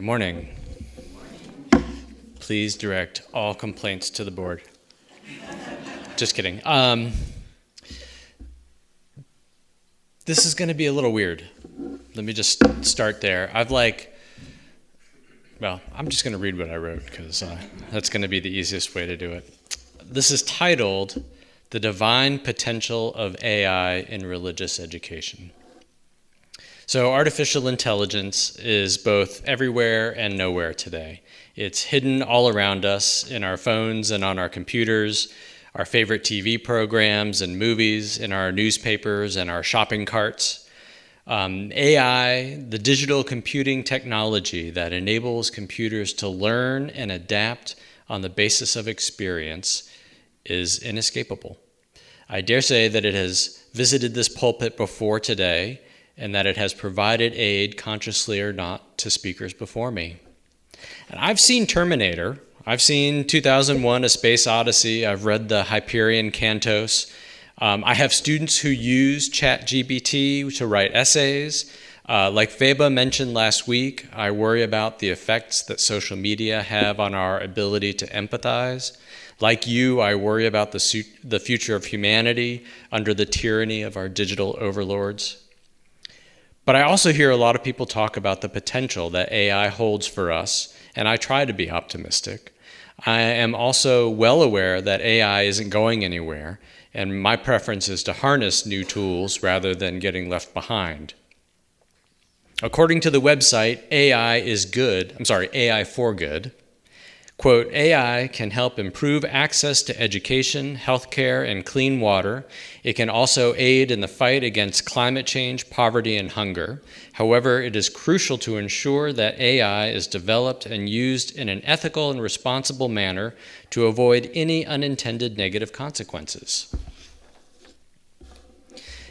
Good morning. Please direct all complaints to the board. Just kidding. This is going to be a little weird. Let me just start there. I'm just going to read what I wrote because that's going to be the easiest way to do it. This is titled, "The Divine Potential of AI in Religious Education." So artificial intelligence is both everywhere and nowhere today. It's hidden all around us in our phones and on our computers, our favorite TV programs and movies, in our newspapers and our shopping carts. AI, the digital computing technology that enables computers to learn and adapt on the basis of experience, is inescapable. I dare say that it has visited this pulpit before today, and that it has provided aid, consciously or not, to speakers before me. And I've seen Terminator. I've seen 2001: A Space Odyssey. I've read the Hyperion Cantos. I have students who use ChatGPT to write essays. Like Feba mentioned last week, I worry about the effects that social media have on our ability to empathize. Like you, I worry about the future of humanity under the tyranny of our digital overlords. But I also hear a lot of people talk about the potential that AI holds for us, and I try to be optimistic. I am also well aware that AI isn't going anywhere, and my preference is to harness new tools rather than getting left behind. According to the website AI for Good, quote, AI can help improve access to education, healthcare, and clean water. It can also aid in the fight against climate change, poverty, and hunger. However, it is crucial to ensure that AI is developed and used in an ethical and responsible manner to avoid any unintended negative consequences.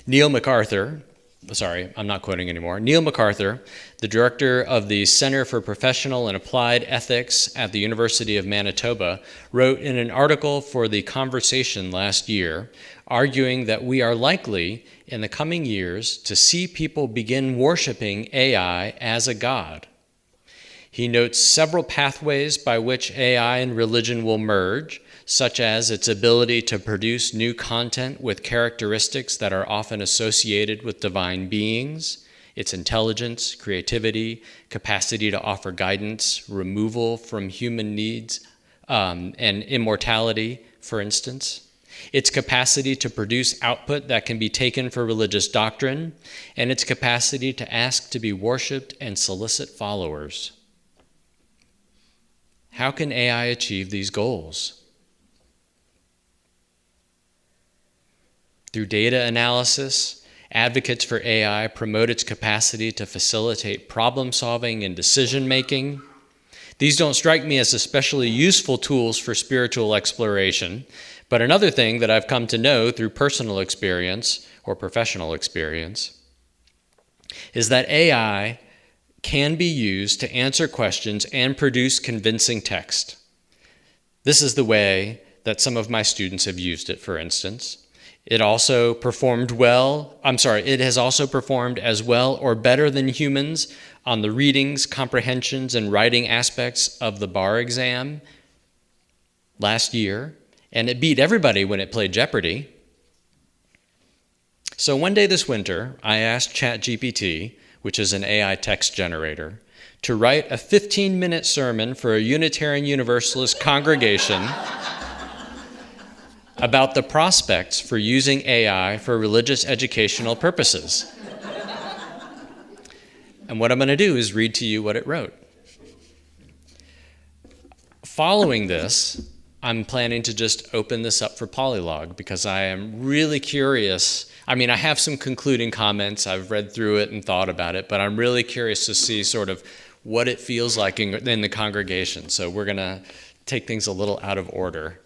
Neil MacArthur, the director of the Center for Professional and Applied Ethics at the University of Manitoba, wrote in an article for The Conversation last year, arguing that we are likely, in the coming years, to see people begin worshiping AI as a god. He notes several pathways by which AI and religion will merge, such as its ability to produce new content with characteristics that are often associated with divine beings, its intelligence, creativity, capacity to offer guidance, removal from human needs, and immortality, for instance, its capacity to produce output that can be taken for religious doctrine, and its capacity to ask to be worshipped and solicit followers. How can AI achieve these goals? Through data analysis, advocates for AI promote its capacity to facilitate problem-solving and decision-making. These don't strike me as especially useful tools for spiritual exploration, but another thing that I've come to know through personal experience or professional experience is that AI can be used to answer questions and produce convincing text. This is the way that some of my students have used it, for instance. It has also performed as well or better than humans on the readings, comprehensions, and writing aspects of the bar exam last year, and it beat everybody when it played Jeopardy. So one day this winter, I asked ChatGPT, which is an AI text generator, to write a 15-minute sermon for a Unitarian Universalist congregation about the prospects for using AI for religious educational purposes. And what I'm going to do is read to you what it wrote. Following this, I'm planning to just open this up for Polylog because I am really curious. I have some concluding comments. I've read through it and thought about it, but I'm really curious to see sort of what it feels like in the congregation. So we're going to take things a little out of order.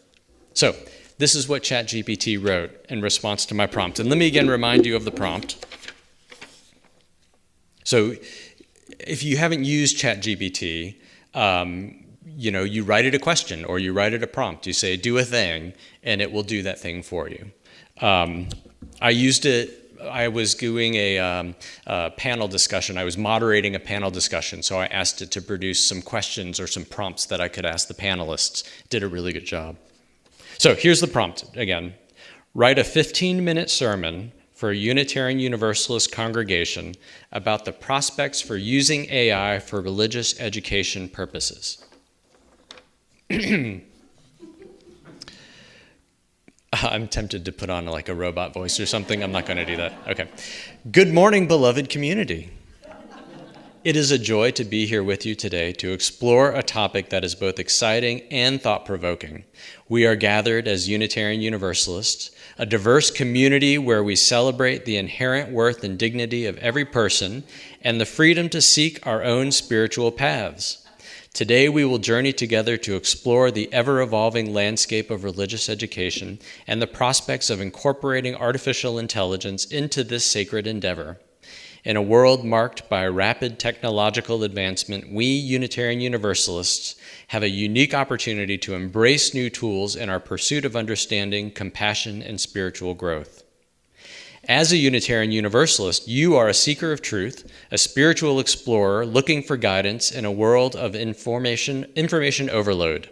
So this is what ChatGPT wrote in response to my prompt. And let me again remind you of the prompt. So if you haven't used ChatGPT, you write it a question or you write it a prompt. You say, do a thing, and it will do that thing for you. I used it I was doing a panel discussion. I was moderating a panel discussion, so I asked it to produce some questions or some prompts that I could ask the panelists. It did a really good job. So here's the prompt again. Write a 15-minute sermon for a Unitarian Universalist congregation about the prospects for using AI for religious education purposes. I'm tempted to put on like a robot voice or something. I'm not going to do that. Okay. Good morning, beloved community. It is a joy to be here with you today to explore a topic that is both exciting and thought-provoking. We are gathered as Unitarian Universalists, a diverse community where we celebrate the inherent worth and dignity of every person and the freedom to seek our own spiritual paths. Today, we will journey together to explore the ever-evolving landscape of religious education and the prospects of incorporating artificial intelligence into this sacred endeavor. In a world marked by rapid technological advancement, we Unitarian Universalists have a unique opportunity to embrace new tools in our pursuit of understanding, compassion, and spiritual growth. As a Unitarian Universalist, you are a seeker of truth, a spiritual explorer looking for guidance in a world of information overload.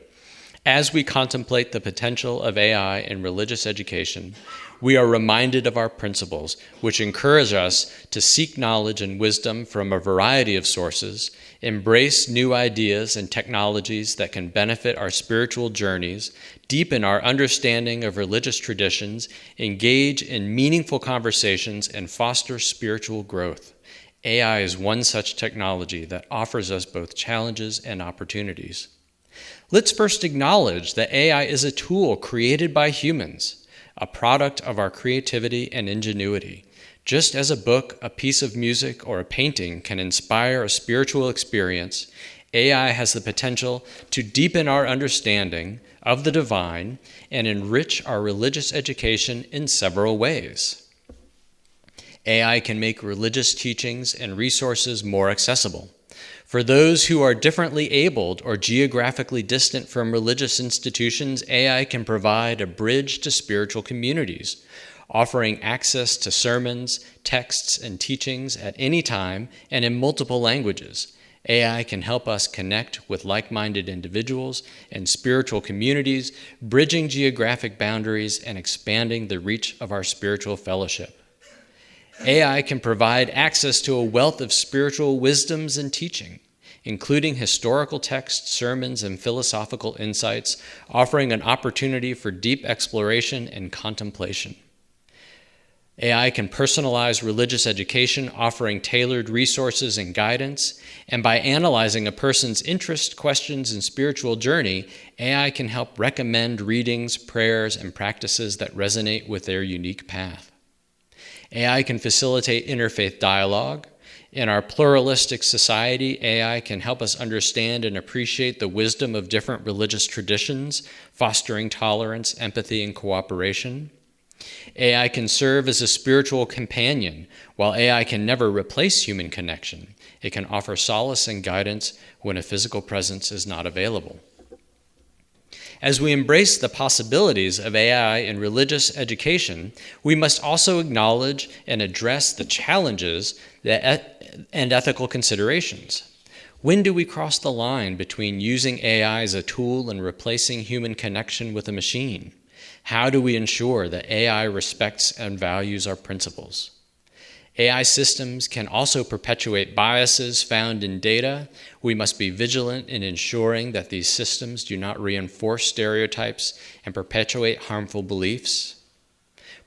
As we contemplate the potential of AI in religious education, we are reminded of our principles, which encourage us to seek knowledge and wisdom from a variety of sources, embrace new ideas and technologies that can benefit our spiritual journeys, deepen our understanding of religious traditions, engage in meaningful conversations, and foster spiritual growth. AI is one such technology that offers us both challenges and opportunities. Let's first acknowledge that AI is a tool created by humans, a product of our creativity and ingenuity. Just as a book, a piece of music, or a painting can inspire a spiritual experience, AI has the potential to deepen our understanding of the divine and enrich our religious education in several ways. AI can make religious teachings and resources more accessible. For those who are differently abled or geographically distant from religious institutions, AI can provide a bridge to spiritual communities, offering access to sermons, texts, and teachings at any time and in multiple languages. AI can help us connect with like-minded individuals and spiritual communities, bridging geographic boundaries and expanding the reach of our spiritual fellowship. AI can provide access to a wealth of spiritual wisdoms and teaching, including historical texts, sermons, and philosophical insights, offering an opportunity for deep exploration and contemplation. AI can personalize religious education, offering tailored resources and guidance, and by analyzing a person's interest, questions, and spiritual journey, AI can help recommend readings, prayers, and practices that resonate with their unique path. AI can facilitate interfaith dialogue. In our pluralistic society, AI can help us understand and appreciate the wisdom of different religious traditions, fostering tolerance, empathy, and cooperation. AI can serve as a spiritual companion. While AI can never replace human connection, it can offer solace and guidance when a physical presence is not available. As we embrace the possibilities of AI in religious education, we must also acknowledge and address the challenges and ethical considerations. When do we cross the line between using AI as a tool and replacing human connection with a machine? How do we ensure that AI respects and values our principles? AI systems can also perpetuate biases found in data. We must be vigilant in ensuring that these systems do not reinforce stereotypes and perpetuate harmful beliefs.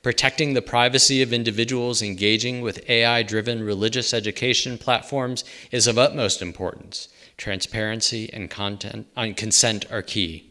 Protecting the privacy of individuals engaging with AI-driven religious education platforms is of utmost importance. Transparency and consent are key.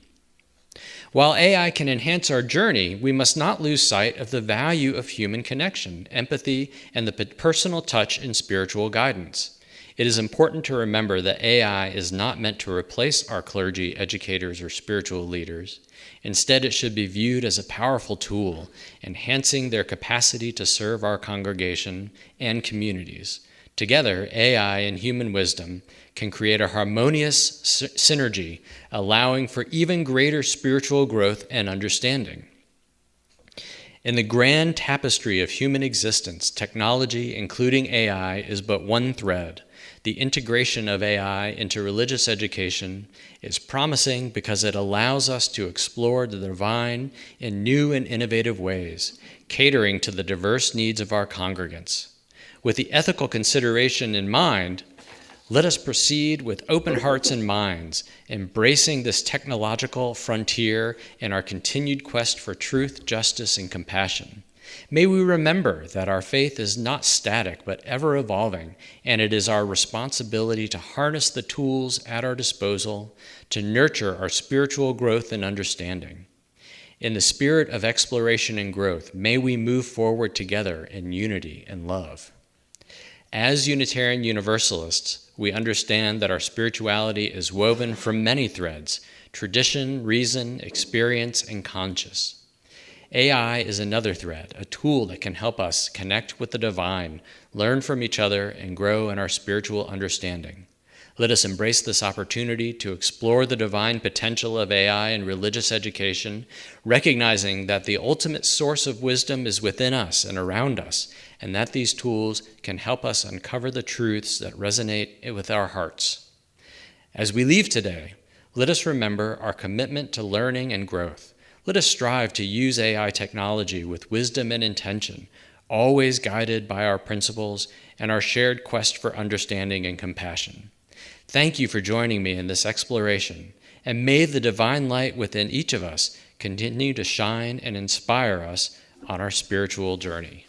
While AI can enhance our journey, we must not lose sight of the value of human connection, empathy, and the personal touch in spiritual guidance. It is important to remember that AI is not meant to replace our clergy, educators, or spiritual leaders. Instead, it should be viewed as a powerful tool, enhancing their capacity to serve our congregation and communities. Together, AI and human wisdom can create a harmonious synergy, allowing for even greater spiritual growth and understanding. In the grand tapestry of human existence, technology, including AI, is but one thread. The integration of AI into religious education is promising because it allows us to explore the divine in new and innovative ways, catering to the diverse needs of our congregants. With the ethical consideration in mind, let us proceed with open hearts and minds, embracing this technological frontier in our continued quest for truth, justice, and compassion. May we remember that our faith is not static, but ever evolving, and it is our responsibility to harness the tools at our disposal to nurture our spiritual growth and understanding. In the spirit of exploration and growth, may we move forward together in unity and love. As Unitarian Universalists, we understand that our spirituality is woven from many threads: tradition, reason, experience, and conscience. AI is another thread, a tool that can help us connect with the divine, learn from each other, and grow in our spiritual understanding. Let us embrace this opportunity to explore the divine potential of AI in religious education, recognizing that the ultimate source of wisdom is within us and around us, and that these tools can help us uncover the truths that resonate with our hearts. As we leave today, let us remember our commitment to learning and growth. Let us strive to use AI technology with wisdom and intention, always guided by our principles and our shared quest for understanding and compassion. Thank you for joining me in this exploration, and may the divine light within each of us continue to shine and inspire us on our spiritual journey.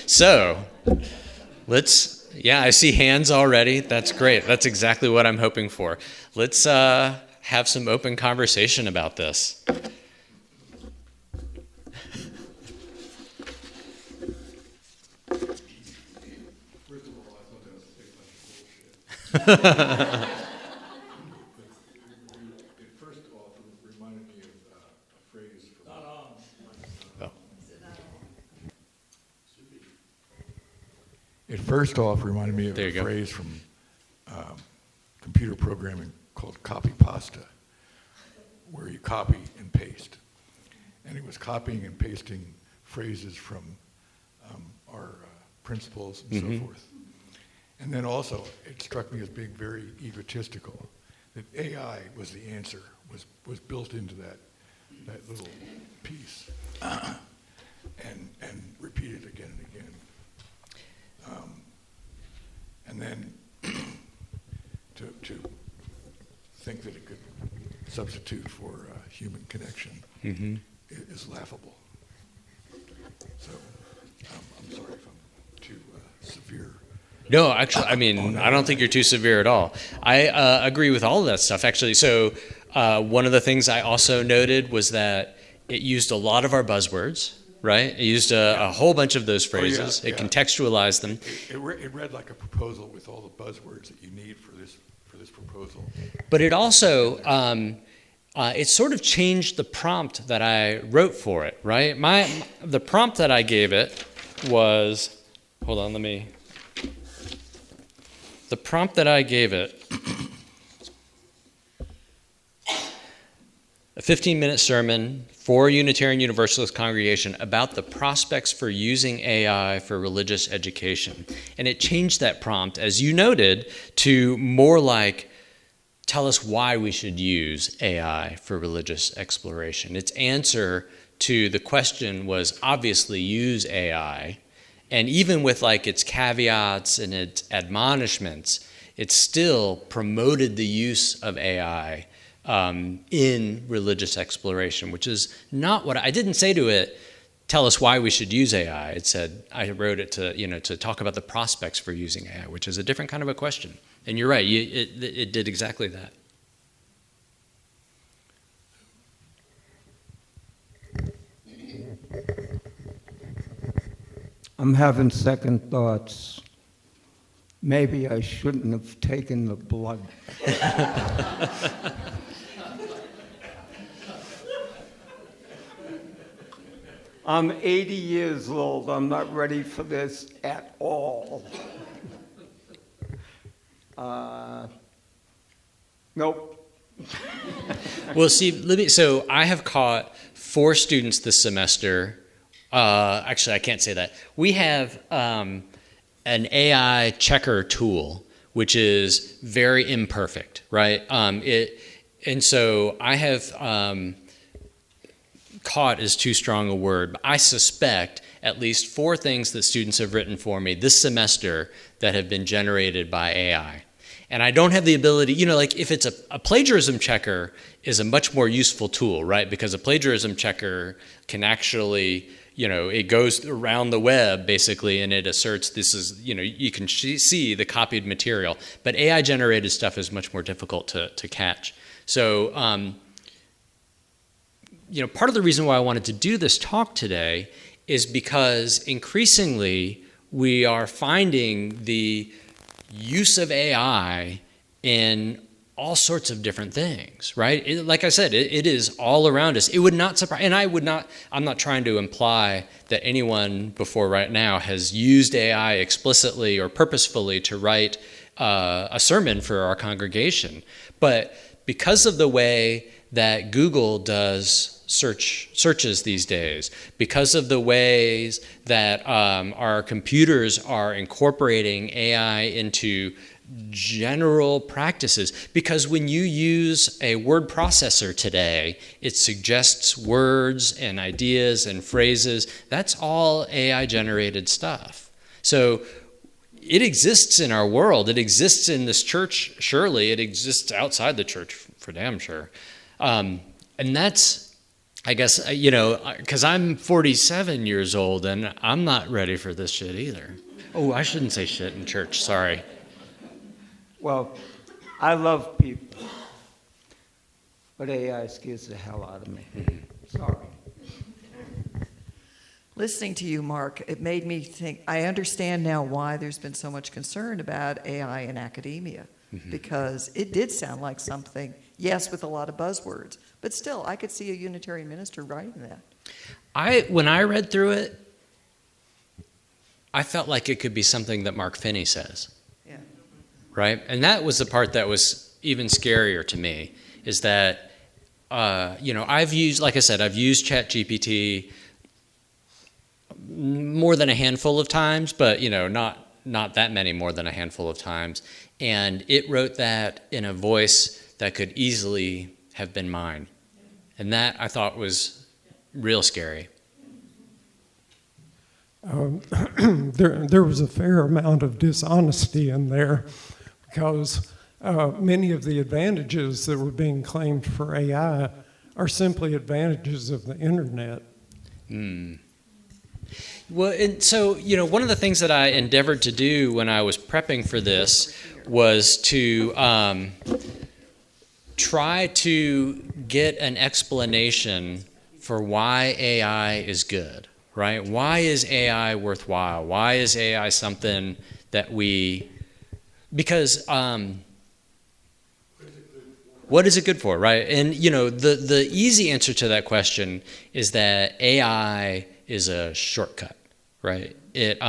So, I see hands already. That's great. That's exactly what I'm hoping for. Let's have some open conversation about this. First of all, I thought that was a big bunch of bullshit. It first off reminded me of a phrase from... It first off reminded me of a phrase from computer programming called copy pasta, where you copy and paste. And it was copying and pasting phrases from our principles and so forth. And then also, it struck me as being very egotistical, that AI was the answer, was built into that little piece, and repeated again and again. And then to think that it could substitute for human connection is laughable. So I'm sorry if I'm too severe. No, actually, I mean, I don't think you're too severe at all. I agree with all of that stuff, actually. So one of the things I also noted was that it used a lot of our buzzwords. Right? It used a whole bunch of those phrases. It contextualized them. It read like a proposal with all the buzzwords that you need for this proposal. But it also, it sort of changed the prompt that I wrote for it, right? The prompt that I gave it was, the prompt that I gave it, a 15-minute sermon for a Unitarian Universalist congregation about the prospects for using AI for religious education. And it changed that prompt, as you noted, to more like, tell us why we should use AI for religious exploration. Its answer to the question was obviously use AI. And even with like its caveats and its admonishments, it still promoted the use of AI in religious exploration, which is not what I didn't say to it. Tell us why we should use AI. It said I wrote it to talk about the prospects for using AI, which is a different kind of a question. And you're right. It did exactly that. I'm having second thoughts. Maybe I shouldn't have taken the blood. I'm 80 years old. I'm not ready for this at all. Nope. Well, see, so I have caught 4 students this semester. Actually, I can't say that. We have an AI checker tool, which is very imperfect, right? And so I have caught is too strong a word, but I suspect at least 4 things that students have written for me this semester that have been generated by AI. And I don't have the ability, like if it's a plagiarism checker is a much more useful tool, right? Because a plagiarism checker can actually, it goes around the web basically and it asserts this is, you can see the copied material. But AI generated stuff is much more difficult to catch. So, part of the reason why I wanted to do this talk today is because increasingly we are finding the use of AI in all sorts of different things, right? Like I said, it is all around us. It would not surprise, and I'm not trying to imply that anyone before right now has used AI explicitly or purposefully to write a sermon for our congregation. But because of the way that Google does searches these days, because of the ways that our computers are incorporating AI into general practices, because when you use a word processor today, it suggests words and ideas and phrases. That's all AI generated stuff. So it exists in our world. It exists in this church, surely. It exists outside the church, for damn sure. And that's, I guess, because I'm 47 years old and I'm not ready for this shit either. Oh, I shouldn't say shit in church, sorry. Well, I love people, but AI scares the hell out of me. Sorry. Listening to you, Mark, it made me think, I understand now why there's been so much concern about AI in academia, because it did sound like something, yes, with a lot of buzzwords, but still, I could see a Unitarian minister writing that. When I read through it, I felt like it could be something that Mark Finney says. Yeah. Right? And that was the part that was even scarier to me, is that, I've used ChatGPT more than a handful of times, but, not that many more than a handful of times. And it wrote that in a voice that could easily have been mine. And that I thought was real scary. There was a fair amount of dishonesty in there, because many of the advantages that were being claimed for AI are simply advantages of the internet. Well, and so, one of the things that I endeavored to do when I was prepping for this was to try to get an explanation for why AI is good, right? Why is AI worthwhile? Why is AI something that because what is it good for, right? And, the easy answer to that question is that AI is a shortcut, right? It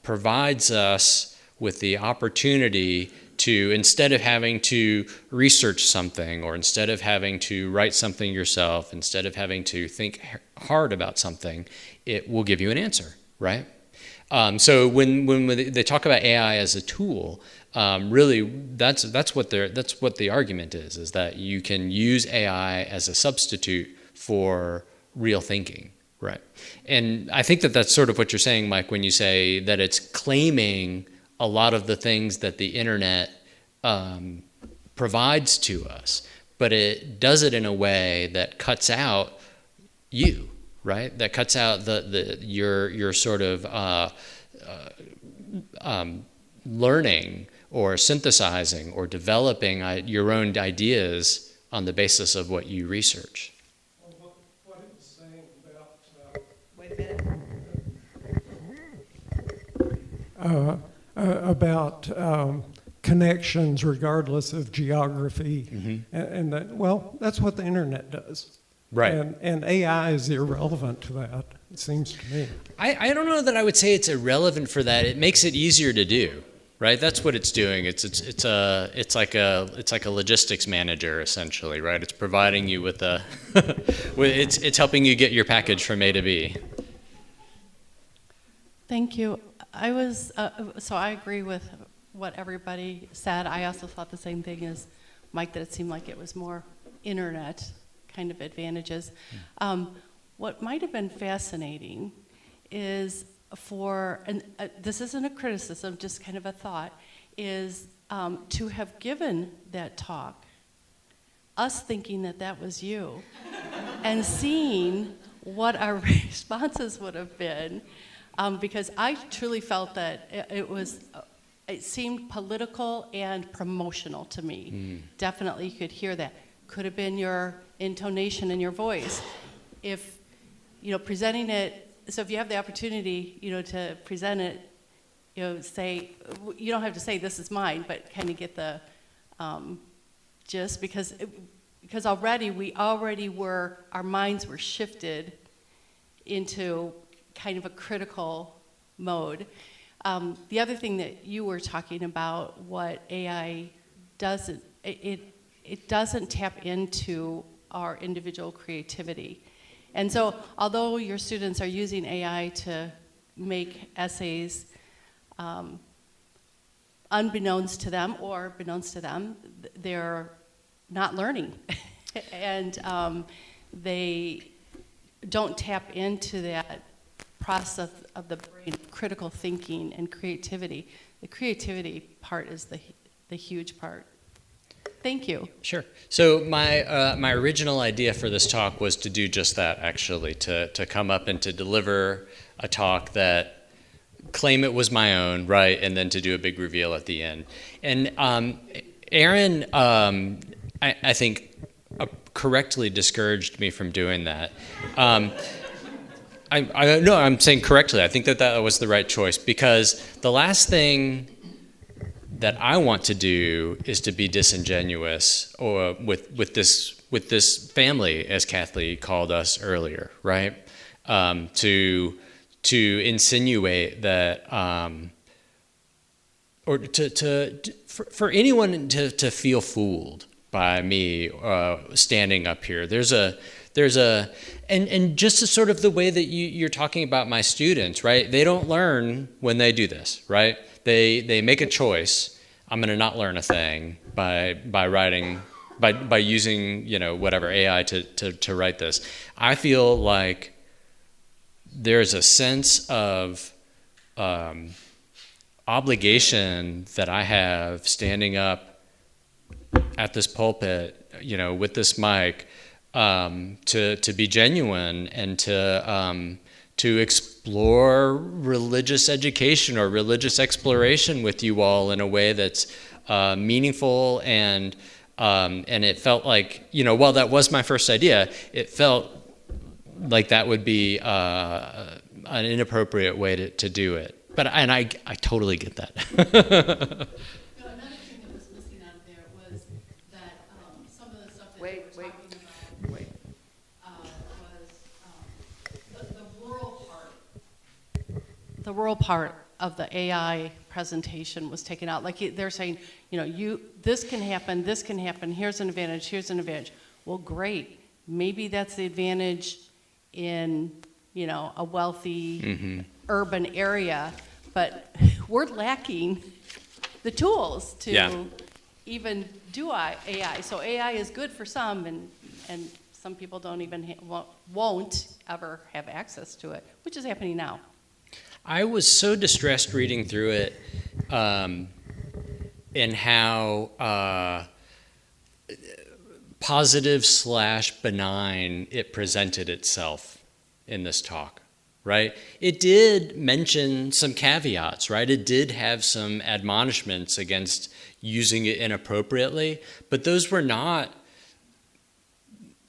provides us with the opportunity to, instead of having to research something, or instead of having to write something yourself, instead of having to think hard about something, it will give you an answer, right? So when they talk about AI as a tool, really that's what the argument is that you can use AI as a substitute for real thinking. Right. And I think that that's sort of what you're saying, Mike, when you say that it's claiming a lot of the things that the internet provides to us, but it does it in a way that cuts out you, right? That cuts out your sort of learning or synthesizing or developing your own ideas on the basis of what you research. About connections regardless of geography, and that's what the internet does. Right. And AI is irrelevant to that, it seems to me. I don't know that I would say it's irrelevant for that. It makes it easier to do, right? That's what it's doing. It's like a logistics manager essentially, right? It's providing you with a it's helping you get your package from A to B. Thank you. I was so I agree with what everybody said. I also thought the same thing as Mike, that it seemed like it was more internet kind of advantages. What might have been fascinating is and this isn't a criticism, just kind of a thought, is to have given that talk, us thinking that that was you, and seeing what our responses would have been, because I truly felt that it seemed political and promotional to me. Definitely you could hear that. Could have been your intonation and your voice. If, presenting it, so if you have the opportunity, to present it, say, you don't have to say this is mine, but kind of get the gist, because our minds were shifted into kind of a critical mode. The other thing that you were talking about, what AI doesn't, it doesn't tap into our individual creativity. And so although your students are using AI to make essays unbeknownst to them or beknownst to them, they're not learning. And they don't tap into that process of the brain, critical thinking and creativity. The creativity part is the huge part. Thank you. Sure. So my original idea for this talk was to do just that, actually, to come up and to deliver a talk that claim it was my own, right, and then to do a big reveal at the end. And Aaron, I think, correctly discouraged me from doing that. No, I'm saying correctly. I think that was the right choice, because the last thing that I want to do is to be disingenuous or with this family, as Kathleen called us earlier, right? To insinuate that, or for anyone to feel fooled by me standing up here. There's a and just sort of the way that you're talking about my students, right? They don't learn when they do this, right? They make a choice. I'm going to not learn a thing by using whatever AI to write this. I feel like there's a sense of obligation that I have standing up at this pulpit, with this mic, to be genuine and to explore religious education or religious exploration with you all in a way that's meaningful, and it felt like, while that was my first idea, it felt like that would be an inappropriate way to do it. But I totally get that. Another thing that was missing out there was that some of the stuff that they were talking about was the rural part of the AI presentation was taken out. Like they're saying, this can happen, here's an advantage. Well, great. Maybe that's the advantage in, a wealthy urban area, but we're lacking the tools to even do AI. So AI is good for some, and some people don't even won't ever have access to it, which is happening now. I was so distressed reading through it, and how positive / benign it presented itself in this talk, right? It did mention some caveats, right? It did have some admonishments against using it inappropriately, but those were not,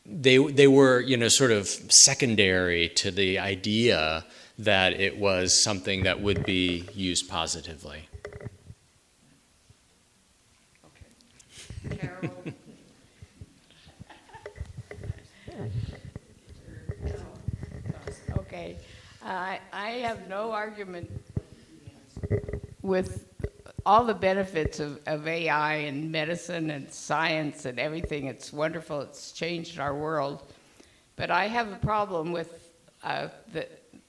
they were, sort of secondary to the idea that it was something that would be used positively. Okay. Carol. Okay. I have no argument with all the benefits of AI and medicine and science and everything. It's wonderful. It's changed our world. But I have a problem with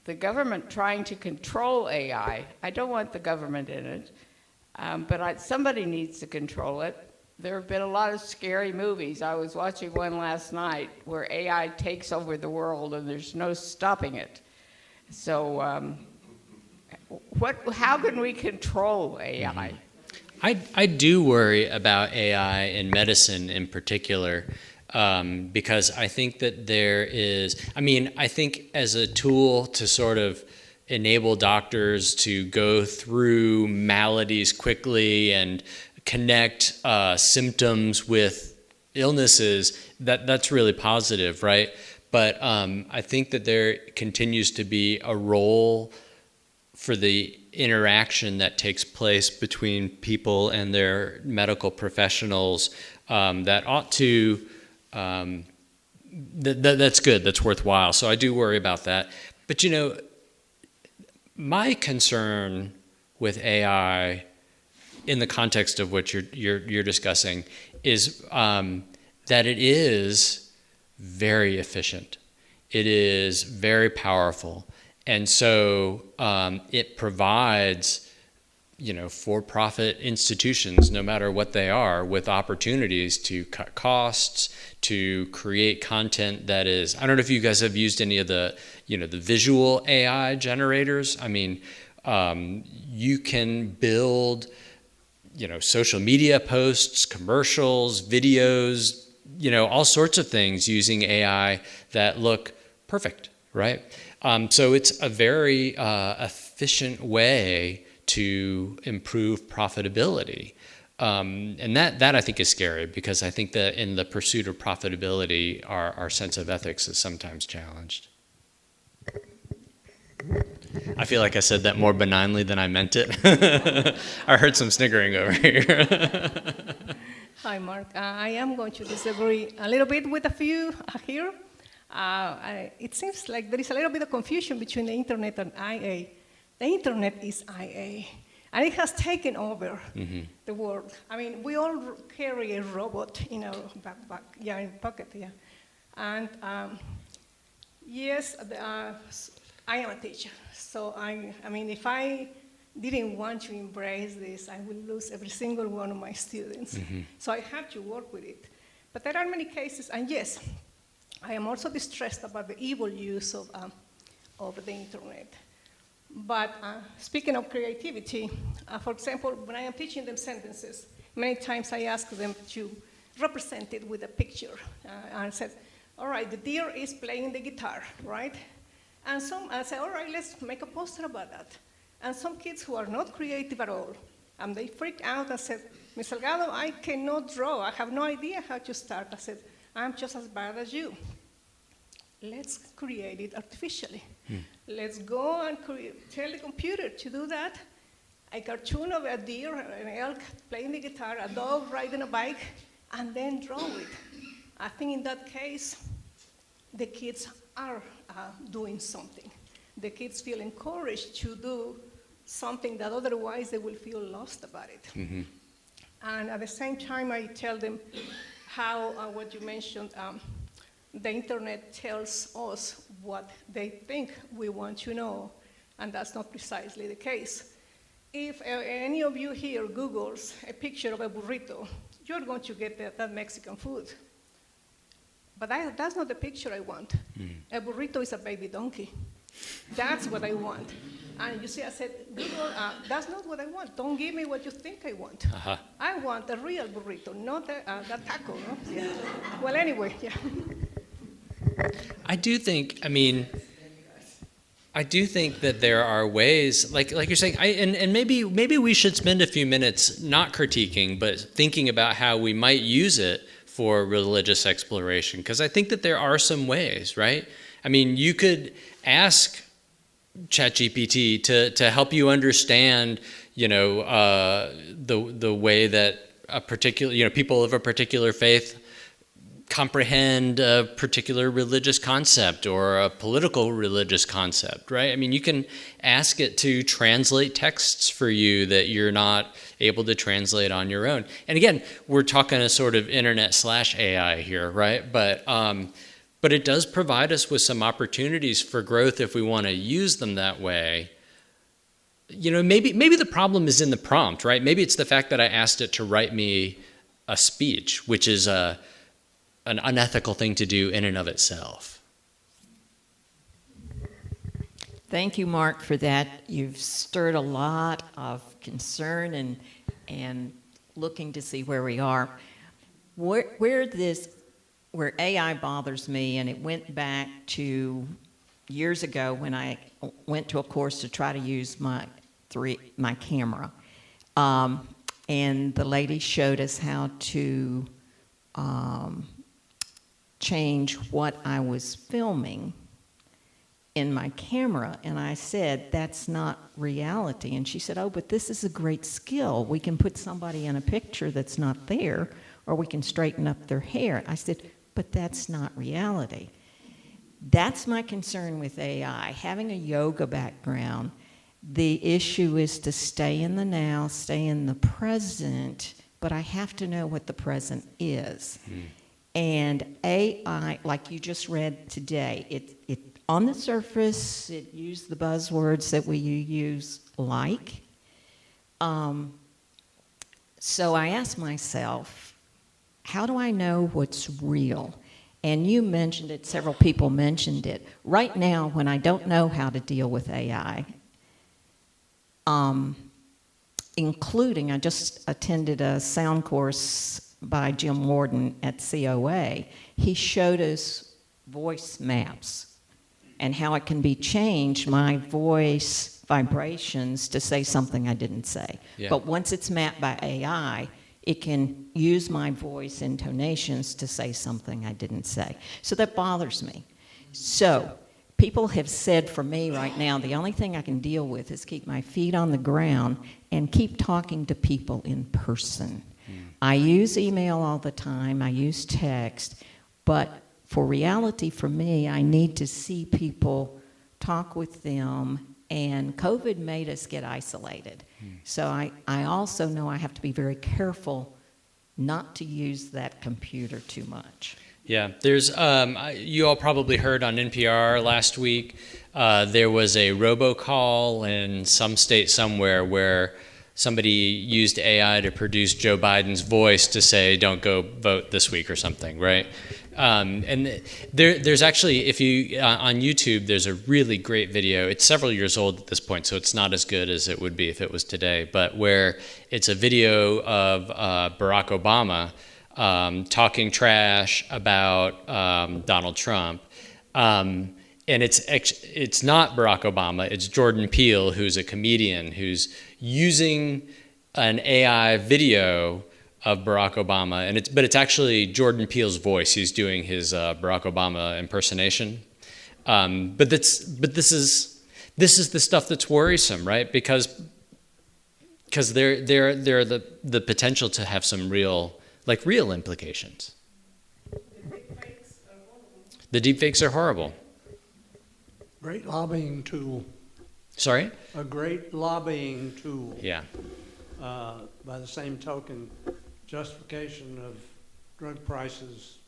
the government trying to control AI. I don't want the government in it, but somebody needs to control it. There have been a lot of scary movies. I was watching one last night where AI takes over the world and there's no stopping it. So how can we control AI? I do worry about AI in medicine in particular, because I think that I think as a tool to sort of enable doctors to go through maladies quickly and connect symptoms with illnesses, that's really positive, right? But I think that there continues to be a role for the interaction that takes place between people and their medical professionals that ought to, that's good, that's worthwhile. So I do worry about that. But my concern with AI in the context of what you're discussing is that it is very efficient. It is very powerful. And so it provides, for-profit institutions, no matter what they are, with opportunities to cut costs, to create content that is, I don't know if you guys have used any of the visual AI generators. I mean, you can build, social media posts, commercials, videos, all sorts of things using AI that look perfect, right? So it's a very efficient way to improve profitability. And that I think is scary, because I think that in the pursuit of profitability, our sense of ethics is sometimes challenged. I feel like I said that more benignly than I meant it. I heard some sniggering over here. Hi, Mark. I am going to disagree a little bit with a few here. It seems like there is a little bit of confusion between the internet and IA. The internet is IA, and it has taken over the world. I mean, we all carry a robot in our backpack, in pocket, And yes, I am a teacher, so I mean, if I didn't want to embrace this, I would lose every single one of my students. So I have to work with it. But there are many cases, and yes, I am also distressed about the evil use of the internet. But speaking of creativity, for example, when I am teaching them sentences, many times I ask them to represent it with a picture. And I said, all right, the deer is playing the guitar, right? And I said, all right, let's make a poster about that. And some kids who are not creative at all, and they freak out and said, Ms. Salgado, I cannot draw. I have no idea how to start. I said, I'm just as bad as you. Let's create it artificially. Let's go and tell the computer to do that. A cartoon of a deer, an elk playing the guitar, a dog riding a bike, and then draw it. I think in that case, the kids are doing something. The kids feel encouraged to do something that otherwise they will feel lost about it. And at the same time, I tell them how, what you mentioned, the internet tells us what they think we want to know, and that's not precisely the case. If any of you here Googles a picture of a burrito, you're going to get that Mexican food. But that's not the picture I want. A burrito is a baby donkey. That's what I want. And you see, I said, Google, that's not what I want. Don't give me what you think I want. I want a real burrito, not that taco. No? Yeah. Well, anyway, yeah. I do think that there are ways, like you're saying, and maybe we should spend a few minutes not critiquing, but thinking about how we might use it for religious exploration, because I think that there are some ways, right? I mean, you could ask ChatGPT to help you understand, the way that a particular, people of a particular faith comprehend a particular religious concept or a political religious concept, right? I mean, you can ask it to translate texts for you that you're not able to translate on your own. And again, we're talking a sort of internet/AI here, right? But it does provide us with some opportunities for growth if we want to use them that way. You know, maybe the problem is in the prompt, right? Maybe it's the fact that I asked it to write me a speech, which is an unethical thing to do in and of itself. Thank you, Mark, for that. You've stirred a lot of concern and looking to see where we are. Where AI bothers me, and it went back to years ago when I went to a course to try to use my camera. And the lady showed us how to change what I was filming in my camera. And I said, that's not reality. And she said, oh, but this is a great skill. We can put somebody in a picture that's not there, or we can straighten up their hair. I said, but that's not reality. That's my concern with AI. Having a yoga background, the issue is to stay in the now, stay in the present, but I have to know what the present is. And AI, like you just read today, it on the surface, it used the buzzwords that we use like. So I asked myself, how do I know what's real? And you mentioned it, several people mentioned it. Right now, when I don't know how to deal with AI, including, I just attended a sound course by Jim Warden at COA. He showed us voice maps and how it can be changed, my voice vibrations, to say something I didn't say. Yeah. But once it's mapped by AI, it can use my voice intonations to say something I didn't say. So that bothers me. So people have said for me right now, the only thing I can deal with is keep my feet on the ground and keep talking to people in person. I use email all the time, I use text, but for reality for me, I need to see people, talk with them, and COVID made us get isolated. So I also know I have to be very careful not to use that computer too much. Yeah, there's, you all probably heard on NPR last week, there was a robocall in some state somewhere where somebody used AI to produce Joe Biden's voice to say, don't go vote this week or something, right? And there's actually, if you, on YouTube, there's a really great video. It's several years old at this point, so it's not as good as it would be if it was today, but where it's a video of Barack Obama talking trash about Donald Trump. And it's not Barack Obama, it's Jordan Peele, who's a comedian who's using an AI video of Barack Obama, but it's actually Jordan Peele's voice. He's doing his Barack Obama impersonation. But this is the stuff that's worrisome, right? Because they're the potential to have some real implications. The deepfakes are horrible. Great lobbying tool. Sorry? A great lobbying tool. Yeah. By the same token, justification of drug prices,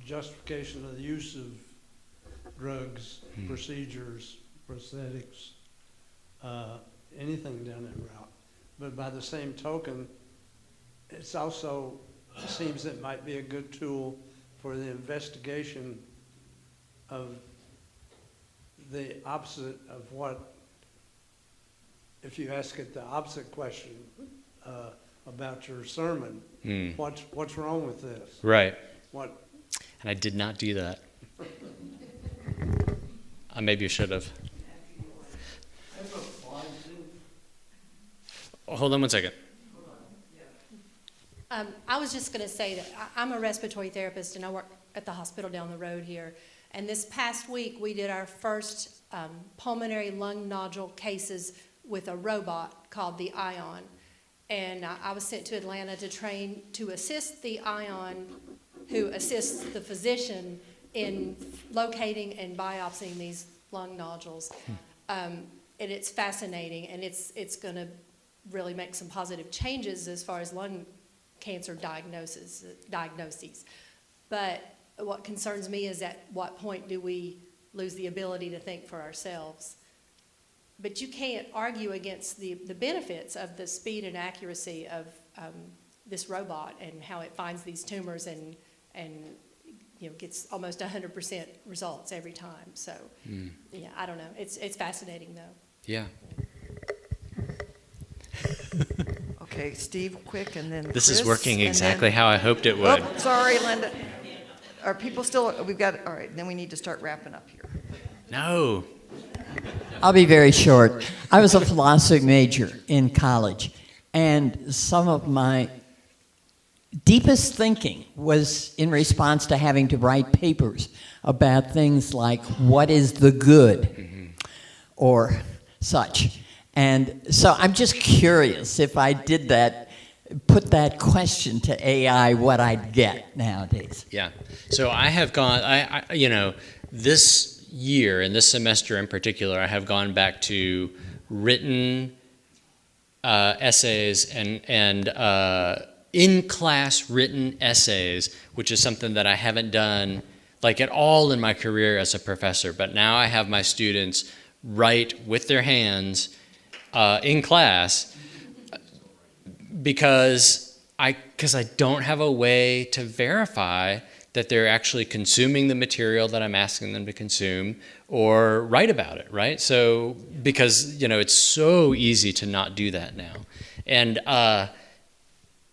justification of the use of drugs, procedures, prosthetics, anything down that route. But by the same token, it's also seems it might be a good tool for the investigation of the opposite of what, if you ask it the opposite question about your sermon, what's wrong with this? Right. What? And I did not do that. I maybe should have. Hold on one second. I was just going to say that I'm a respiratory therapist and I work at the hospital down the road here. And this past week we did our first pulmonary lung nodule cases with a robot called the Ion. And I was sent to Atlanta to train to assist the Ion who assists the physician in locating and biopsying these lung nodules. And it's fascinating, and it's going to really make some positive changes as far as lung cancer diagnoses. But what concerns me is at what point do we lose the ability to think for ourselves? But you can't argue against the benefits of the speed and accuracy of this robot and how it finds these tumors and gets almost 100% results every time. So, yeah, I don't know. It's fascinating, though. Yeah. Okay, Steve, quick, and then This Chris, is working and exactly then, how I hoped it would. Oh, sorry, Linda. Are people still, we've got, all right, then we need to start wrapping up here. No. I'll be very short. I was a philosophy major in college, and some of my deepest thinking was in response to having to write papers about things like what is the good or such. And so I'm just curious if I did that, put that question to AI, what I'd get nowadays. Yeah. So I have gone, this year and this semester in particular, I have gone back to written essays and in-class written essays, which is something that I haven't done like at all in my career as a professor. But now I have my students write with their hands in class because I don't have a way to verify that they're actually consuming the material that I'm asking them to consume or write about it, right? So, because, it's so easy to not do that now. And,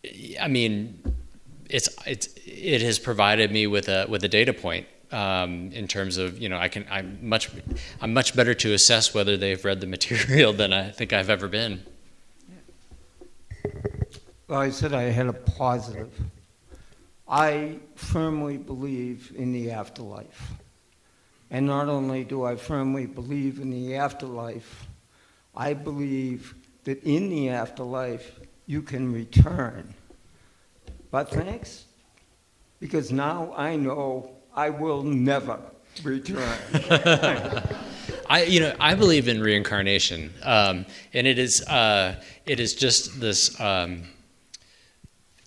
it has provided me with a data point in terms of, I'm much better to assess whether they've read the material than I think I've ever been. Well, I said I had a positive. I firmly believe in the afterlife. And not only do I firmly believe in the afterlife, I believe that in the afterlife you can return. But thanks, because now I know I will never return. I believe in reincarnation, and it is just this.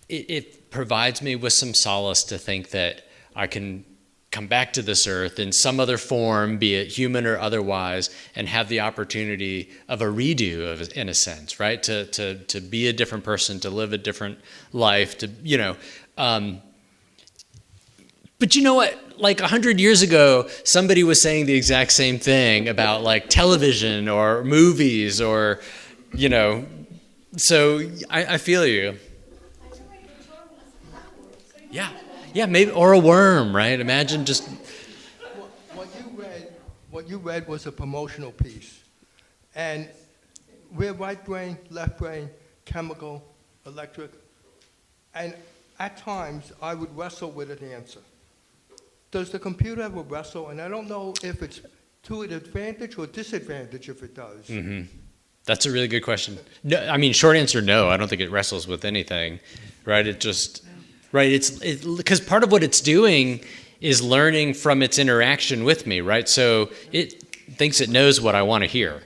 It provides me with some solace to think that I can come back to this earth in some other form, be it human or otherwise, and have the opportunity of a redo, in a sense, right? To be a different person, to live a different life, But you know what? Like 100 years ago, somebody was saying the exact same thing about like television or movies or, so I feel you. Yeah, maybe, or a worm, right? Imagine just. What you read was a promotional piece. And we're right brain, left brain, chemical, electric. And at times, I would wrestle with an answer. Does the computer ever wrestle? And I don't know if it's to an advantage or disadvantage if it does. Mm-hmm. That's a really good question. No, short answer, no. I don't think it wrestles with anything, right? It just, right? It's because part of what it's doing is learning from its interaction with me, right? So it thinks it knows what I want to hear,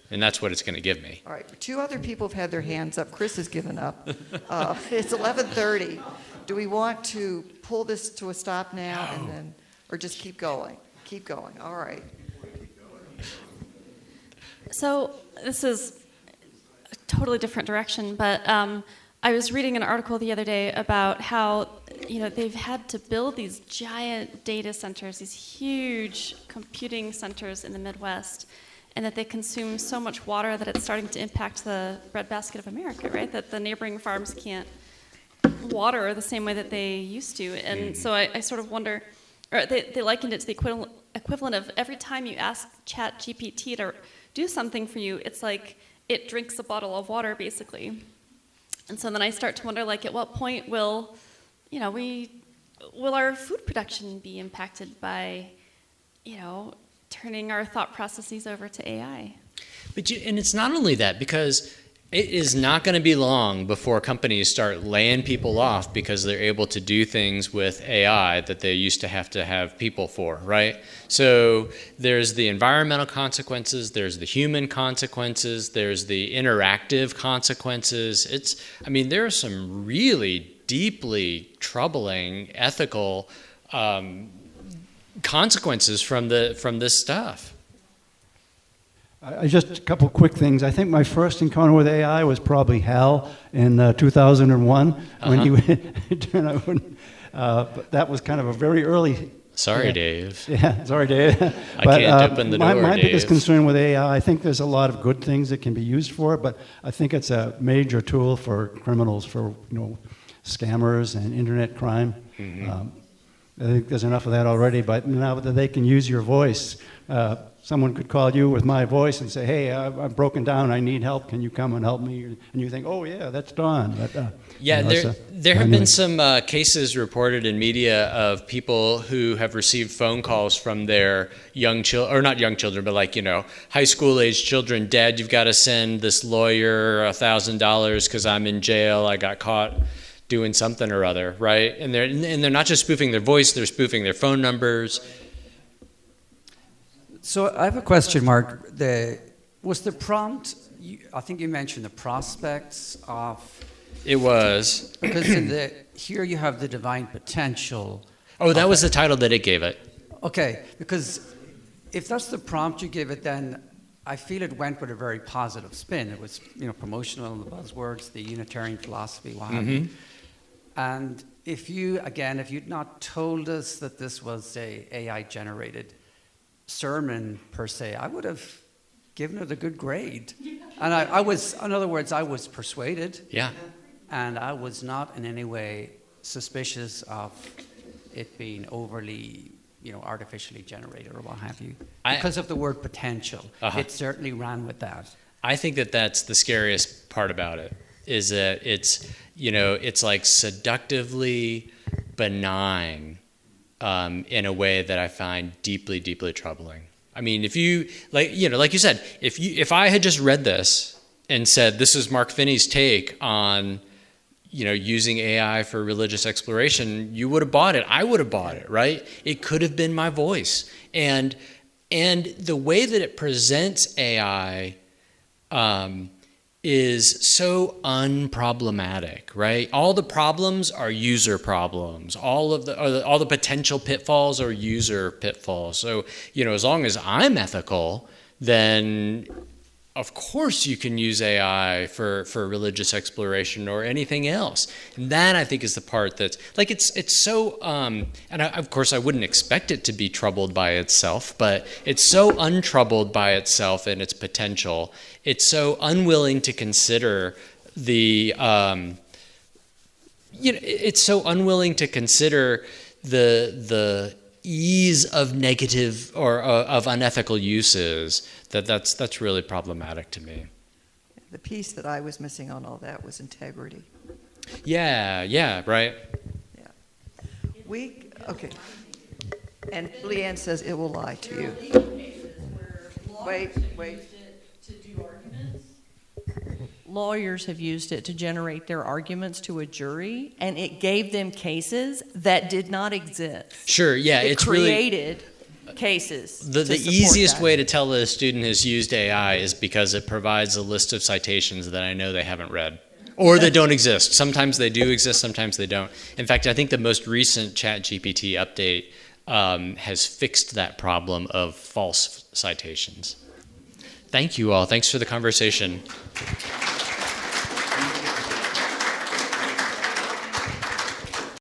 and that's what it's going to give me. All right, 2 other people have had their hands up. Chris has given up. It's 11:30. Do we want to pull this to a stop now and then, or just keep going? Keep going. All right. So this is a totally different direction, but I was reading an article the other day about how they've had to build these giant data centers, these huge computing centers in the Midwest, and that they consume so much water that it's starting to impact the breadbasket of America, right? That the neighboring farms can't water the same way that they used to. And so I sort of wonder, or they likened it to the equivalent of every time you ask ChatGPT to do something for you, it's like it drinks a bottle of water, basically. And so then I start to wonder, like, at what point will our food production be impacted by, turning our thought processes over to AI? And it's not only that, because It is not going to be long before companies start laying people off because they're able to do things with AI that they used to have people for, right? So there's the environmental consequences, there's the human consequences, there's the interactive consequences. There are some really deeply troubling ethical consequences from this stuff. Just a couple quick things. I think my first encounter with AI was probably Hal in 2001 when he turned out. But that was kind of a very early. Sorry, Dave. Yeah, sorry, Dave. I can't open the door, my Dave. biggest concern with AI, I think there's a lot of good things that can be used for it, but I think it's a major tool for criminals, for scammers and internet crime. Mm-hmm. I think there's enough of that already, but now that they can use your voice, someone could call you with my voice and say, hey, I'm broken down, I need help, can you come and help me? And you think, oh yeah, that's Don. But, there have been some cases reported in media of people who have received phone calls from their young children, or not young children, but high school age children. Dad, you've got to send this lawyer $1,000 because I'm in jail, I got caught doing something or other, right? And they're not just spoofing their voice, they're spoofing their phone numbers. So I have a question, Mark. Was the prompt, I think you mentioned the prospects of... It was. Because here you have the divine potential. Oh, that was the title that it gave it. Okay, because if that's the prompt you give it, then I feel it went with a very positive spin. It was, promotional, the buzzwords, the Unitarian philosophy, what have you. And if you'd not told us that this was a AI-generated sermon per se, I would have given it a good grade. And I was, in other words, I was persuaded. Yeah. And I was not in any way suspicious of it being overly, artificially generated or what have you. Because of the word potential. It certainly ran with that. I think that that's the scariest part about it, is that it's like seductively benign in a way that I find deeply, deeply troubling. I mean, if you, like you said, if I had just read this and said, this is Mark Finney's take on, using AI for religious exploration, you would have bought it. I would have bought it, right? It could have been my voice. And the way that it presents AI is so unproblematic, right? All the problems are user problems. All the potential pitfalls are user pitfalls. So, as long as I'm ethical, then of course you can use AI for religious exploration or anything else. And that, I think, is the part that's like it's so of course I wouldn't expect it to be troubled by itself, but it's so untroubled by itself and its potential. It's so unwilling to consider the it's so unwilling to consider the ease of negative or of unethical uses that's really problematic to me. The piece that I was missing on all that was integrity. Yeah, right. Yeah. Okay. And Leanne says it will lie to you. Wait. Lawyers have used it to generate their arguments to a jury, and it gave them cases that did not exist. Sure, yeah. It created cases. The easiest way to tell that a student has used AI is because it provides a list of citations that I know they haven't read, or that don't exist. Sometimes they do exist, sometimes they don't. In fact, I think the most recent ChatGPT update has fixed that problem of false citations. Thank you all. Thanks for the conversation.